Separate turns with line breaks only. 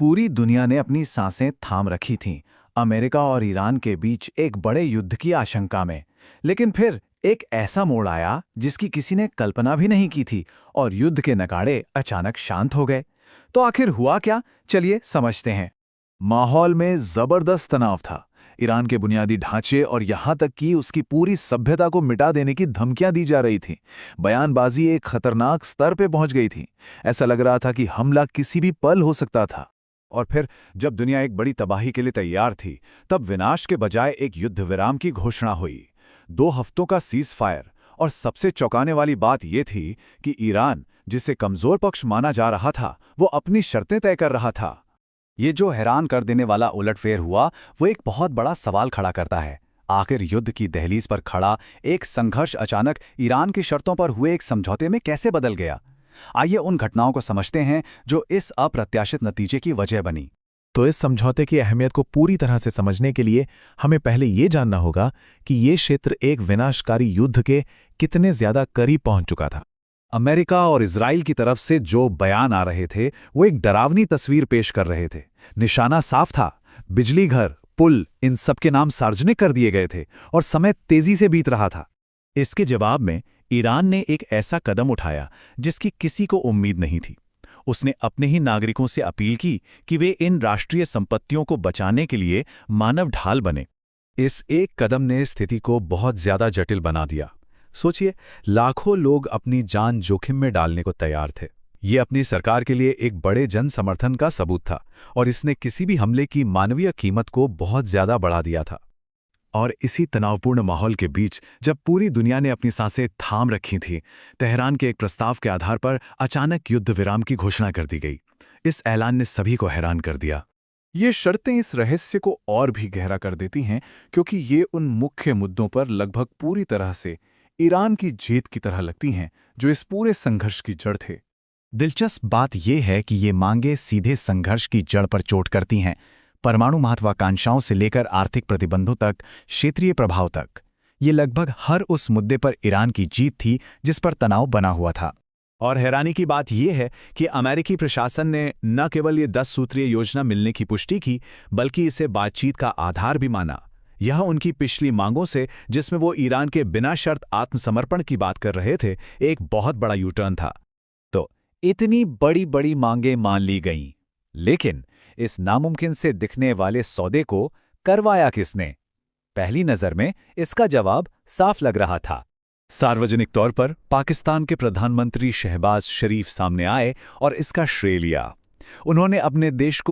पूरी दुनिया ने अपनी सांसें थाम रखी थीं, अमेरिका और ईरान के बीच एक बड़े युद्ध की आशंका में। लेकिन फिर एक ऐसा मोड़ आया जिसकी किसी ने कल्पना भी नहीं की थी, और युद्ध के नगाड़े अचानक शांत हो गए। तो आखिर हुआ क्या, चलिए समझते हैं।
माहौल में जबरदस्त तनाव था। ईरान के बुनियादी ढांचे और यहां तक कि उसकी पूरी सभ्यता को मिटा देने की धमकियां दी जा रही थीं। बयानबाजी एक खतरनाक स्तर पे पहुंच गई थी। ऐसा लग रहा था कि हमला किसी भी पल हो सकता था।
और फिर जब दुनिया एक बड़ी तबाही के लिए तैयार थी, तब विनाश के बजाय एक युद्ध विराम की घोषणा हुई। 2 हफ्तों का सीज फायर। और सबसे चौंकाने वाली बात यह थी कि ईरान, जिसे कमजोर पक्ष माना जा रहा था, वो अपनी शर्तें तय कर रहा था।
ये जो हैरान कर देने वाला उलटफेर हुआ, वो एक बहुत बड़ा सवाल खड़ा करता है। आखिर युद्ध की दहलीज पर खड़ा एक संघर्ष अचानक ईरान की शर्तों पर हुए एक समझौते में कैसे बदल गया? आइए उन घटनाओं को समझते हैं जो इस अप्रत्याशित नतीजे की वजह बनी।
तो इस समझौते की अहमियत को पूरी तरह से समझने के लिए हमें पहले ये जानना होगा कि ये क्षेत्र एक विनाशकारी युद्ध के कितने ज्यादा करीब पहुंच चुका था।
अमेरिका और इजराइल की तरफ से जो बयान आ रहे थे, वो एक डरावनी तस्वीर पेश कर रहे थे। निशाना साफ था। बिजली घर, पुल, इन सब के नाम सार्वजनिक कर दिए गए थे और समय तेजी से बीत रहा था। इसके जवाब में ईरान ने एक ऐसा कदम उठाया जिसकी किसी को उम्मीद नहीं थी। उसने अपने ही नागरिकों से अपील की कि वे इन राष्ट्रीय संपत्तियों को बचाने के लिए मानव ढाल बने। इस एक कदम ने स्थिति को बहुत ज्यादा जटिल बना दिया। सोचिए, लाखों लोग अपनी जान जोखिम में डालने को तैयार थे। ये अपनी सरकार के लिए एक बड़े जन समर्थन का सबूत था, और इसने किसी भी हमले की मानवीय कीमत को बहुत ज्यादा बढ़ा दिया था।
और इसी तनावपूर्ण माहौल के बीच जब पूरी दुनिया ने अपनी सांसें थाम रखी थीं, तेहरान के एक प्रस्ताव के आधार पर अचानक युद्ध विराम की घोषणा कर दी गई। इस ऐलान ने सभी को हैरान कर दिया।
ये शर्तें इस रहस्य को और भी गहरा कर देती हैं, क्योंकि ये उन मुख्य मुद्दों पर लगभग पूरी तरह से ईरान की जीत की तरह लगती हैं जो इस पूरे संघर्ष की जड़ थे।
दिलचस्प बात यह है कि ये मांगे सीधे संघर्ष की जड़ पर चोट करती हैं। परमाणु महत्वाकांक्षाओं से लेकर आर्थिक प्रतिबंधों तक, क्षेत्रीय प्रभाव तक, ये लगभग हर उस मुद्दे पर ईरान की जीत थी जिस पर तनाव बना हुआ था।
और हैरानी की बात यह है कि अमेरिकी प्रशासन ने न केवल ये 10 सूत्रीय योजना मिलने की पुष्टि की, बल्कि इसे बातचीत का आधार भी माना। यह उनकी पिछली मांगों से, जिसमें वो ईरान के बिना शर्त आत्मसमर्पण की बात कर रहे थे, एक बहुत बड़ा यूटर्न था। तो इतनी बड़ी बड़ी मांगें मान ली गईं, लेकिन इस नामुमकिन से दिखने वाले सौदे को करवाया किसने? पहली नजर में इसका जवाब साफ लग रहा था। सार्वजनिक तौर पर पाकिस्तान के प्रधानमंत्री शहबाज शरीफ सामने आए और इसका श्रेय लिया। उन्होंने अपने देश को